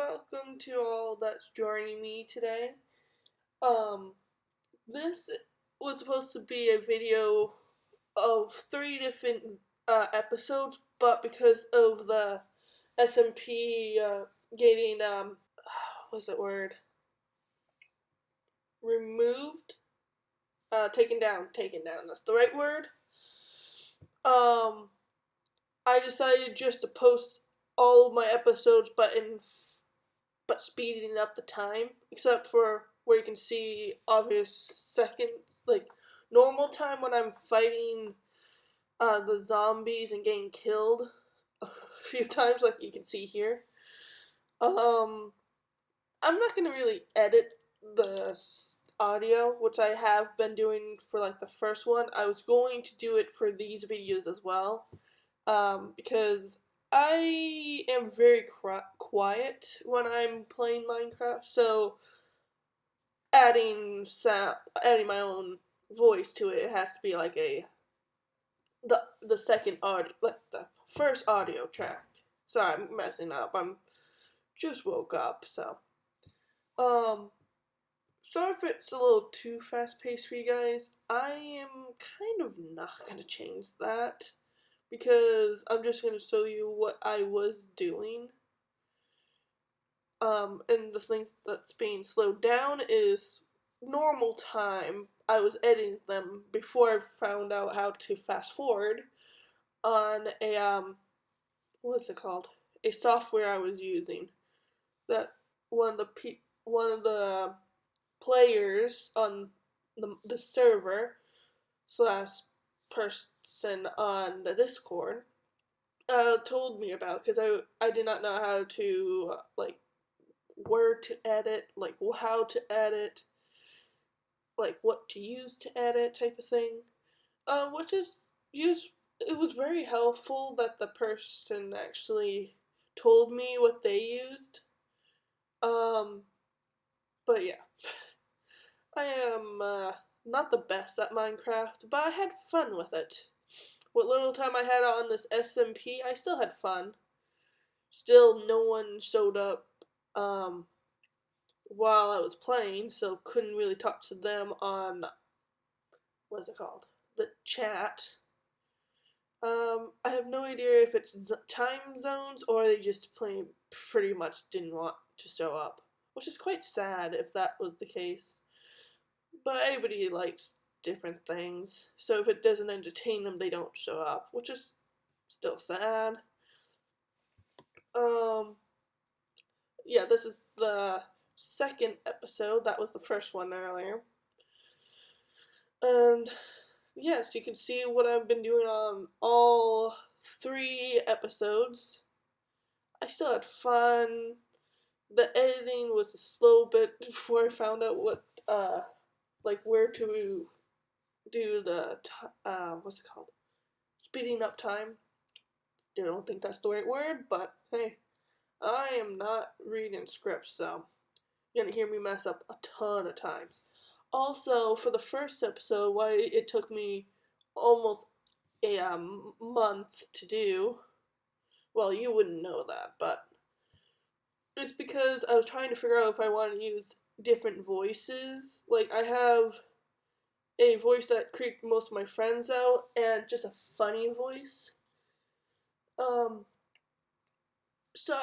welcome to all that's joining me today. Um, this was supposed to be a video of three different episodes, but because of the S.M.P getting what's that word? Removed, taken down. That's the right word. I decided just to post all of my episodes, but speeding up the time, except for where you can see obvious seconds, like normal time when I'm fighting the zombies and getting killed a few times, like you can see here. I'm not gonna really edit the audio, which I have been doing for like the first one. I was going to do it for these videos as well, because I am very quiet when I'm playing Minecraft, so adding my own voice to it, it has to be like the second audio, like the first audio track. Sorry, I'm messing up. I'm just woke up, so sorry if it's a little too fast paced for you guys. I am kind of not gonna change that because I'm just gonna show you what I was doing. And the things that's being slowed down is normal time. I was editing them before I found out how to fast forward on a what's it called? A software I was using that one of the players on the server slash person on the Discord told me about, because I did not know how to like where to edit, like how to edit, like what to use to edit type of thing. Which is it was very helpful that the person actually told me what they used. Um, but yeah, I am not the best at Minecraft, but I had fun with it. What little time I had on this S.M.P, I still had fun. Still, no one showed up while I was playing, so couldn't really talk to them on what's it called? The chat. I have no idea if it's time zones or they just pretty much didn't want to show up, which is quite sad if that was the case. But everybody likes different things, so if it doesn't entertain them, they don't show up, which is still sad. Yeah, this is the second episode. That was the first one earlier. And yes, you can see what I've been doing on all three episodes. I still had fun. The editing was a slow bit before I found out what, like where to do the, what's it called? Speeding up time. I don't think that's the right word, but hey, I am not reading scripts, so you're gonna hear me mess up a ton of times. Also, for the first episode, why it took me almost a month to do, well, you wouldn't know that, but it's because I was trying to figure out if I want to use different voices. Like, I have a voice that creeped most of my friends out, and just a funny voice. So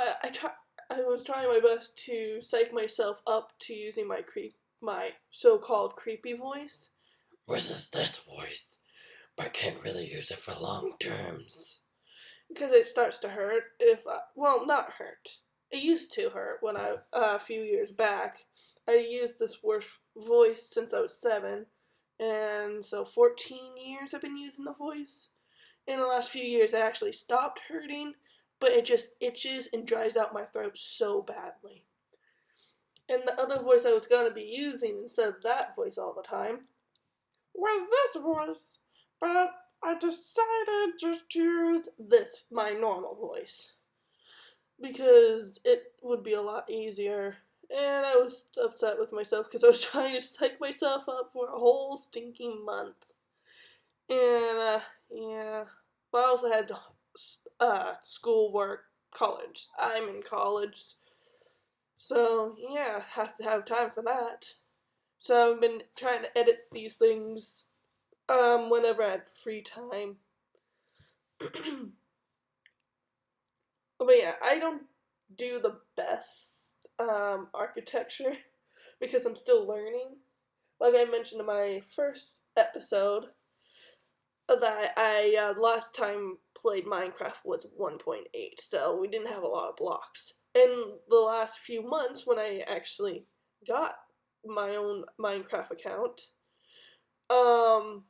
I was trying my best to psych myself up to using my so-called creepy voice. Resist this voice, but can't really use it for long terms. Because it starts to hurt well, not hurt. It used to hurt when a few years back. I used this worst voice since I was 7, and so 14 years I've been using the voice. In the last few years, it actually stopped hurting, but it just itches and dries out my throat so badly. And the other voice I was going to be using instead of that voice all the time was this voice, but I decided just to use this, my normal voice, because it would be a lot easier. And I was upset with myself because I was trying to psych myself up for a whole stinking month. And, yeah. But I also had schoolwork, college. I'm in college. So yeah, have to have time for that. So I've been trying to edit these things whenever I had free time. But yeah, I don't do the best architecture because I'm still learning. Like I mentioned in my first episode, that I last time played Minecraft was 1.8, so we didn't have a lot of blocks. In the last few months, when I actually got my own Minecraft account, um,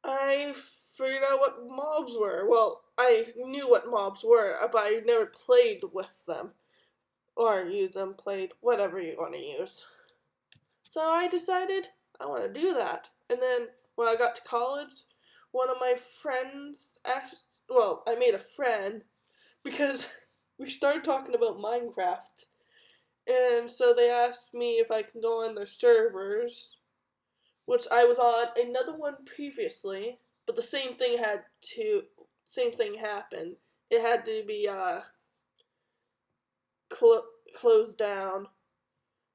I figured out what mobs were. Well, I knew what mobs were, but I never played with them or used them, played, whatever you want to use. So I decided I want to do that. And then when I got to college, one of my friends, well, I made a friend because we started talking about Minecraft. And so they asked me if I can go on their servers, which I was on another one previously, but the same thing happened. It had to be closed down,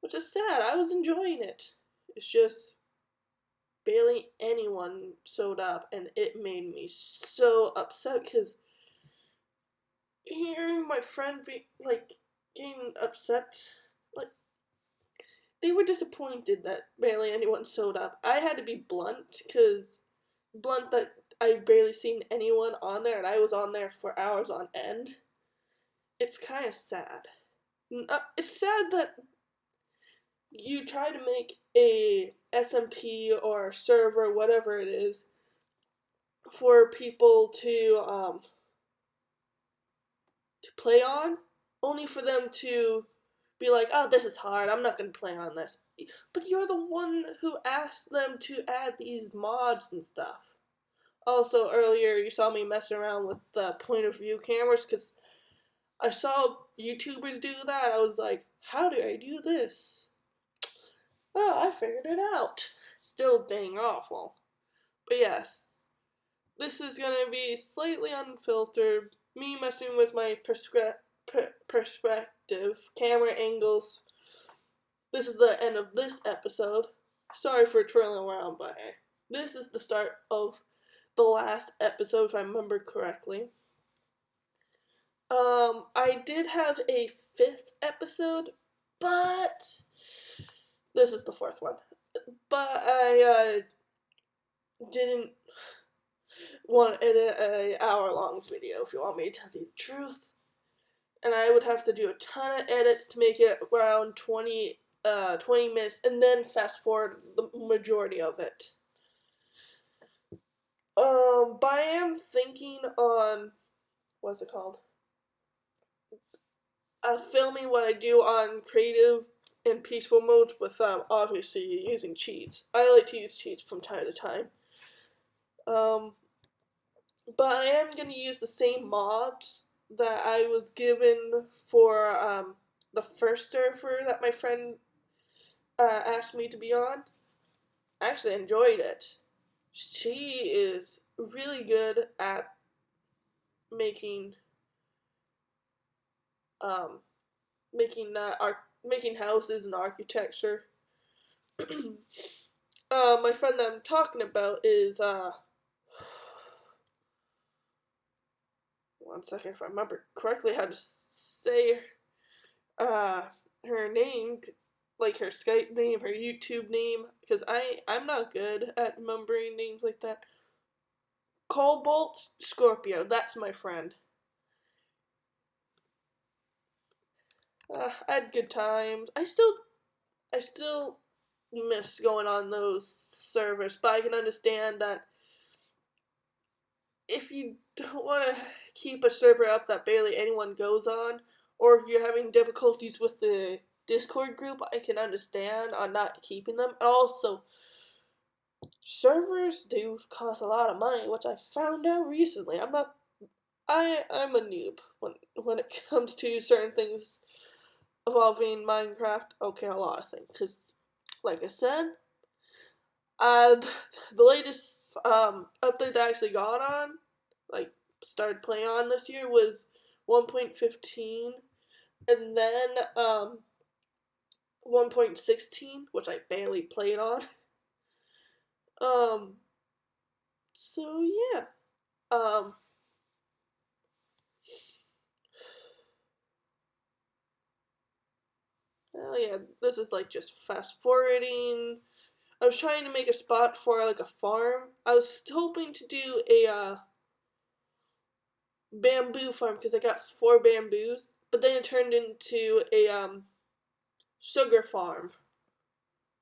which is sad. I was enjoying it. It's just barely anyone showed up, and it made me so upset because hearing my friend be like getting upset, like they were disappointed that barely anyone showed up. I had to be blunt that I barely seen anyone on there, and I was on there for hours on end. It's kind of sad. It's sad that you try to make a S.M.P or server, whatever it is, for people to play on, only for them to be like, oh, this is hard, I'm not going to play on this. But you're the one who asked them to add these mods and stuff. Also, earlier you saw me messing around with the point of view cameras because I saw YouTubers do that. I was like, how do I do this? Well, I figured it out. Still dang awful. But yes, this is gonna be slightly unfiltered, me messing with my perspective, camera angles. This is the end of this episode. Sorry for trailing around, but hey, this is the start of the last episode, if I remember correctly. I did have a fifth episode, but this is the fourth one. But I didn't want to edit a hour-long video, if you want me to tell you the truth. And I would have to do a ton of edits to make it around 20 minutes, and then fast forward the majority of it. But I am thinking on, what's it called? Filming what I do on creative and peaceful modes with, obviously using cheats. I like to use cheats from time to time. But I am going to use the same mods that I was given for, the first server that my friend, asked me to be on. I actually enjoyed it. She is really good at making um making houses and architecture. My friend that I'm talking about is one second, if I remember correctly how to say uh her name, like her Skype name, her YouTube name, because I'm not good at remembering names like that. Cobalt Scorpio, that's my friend. I had good times. I still miss going on those servers, but I can understand that if you don't want to keep a server up that barely anyone goes on, or if you're having difficulties with the Discord group, I can understand on not keeping them. Also, servers do cost a lot of money, which I found out recently. I'm a noob when it comes to certain things involving Minecraft. Okay, a lot of things, because like I said, uh, the latest update that I actually got on, like started playing on this year, was 1.15. And then 1.16, which I barely played on. Um, so yeah. Um, oh yeah, this is like just fast forwarding. I was trying to make a spot for like a farm. I was hoping to do a bamboo farm because I got 4 bamboos, but then it turned into a sugar farm.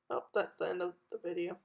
Oh, that's the end of the video.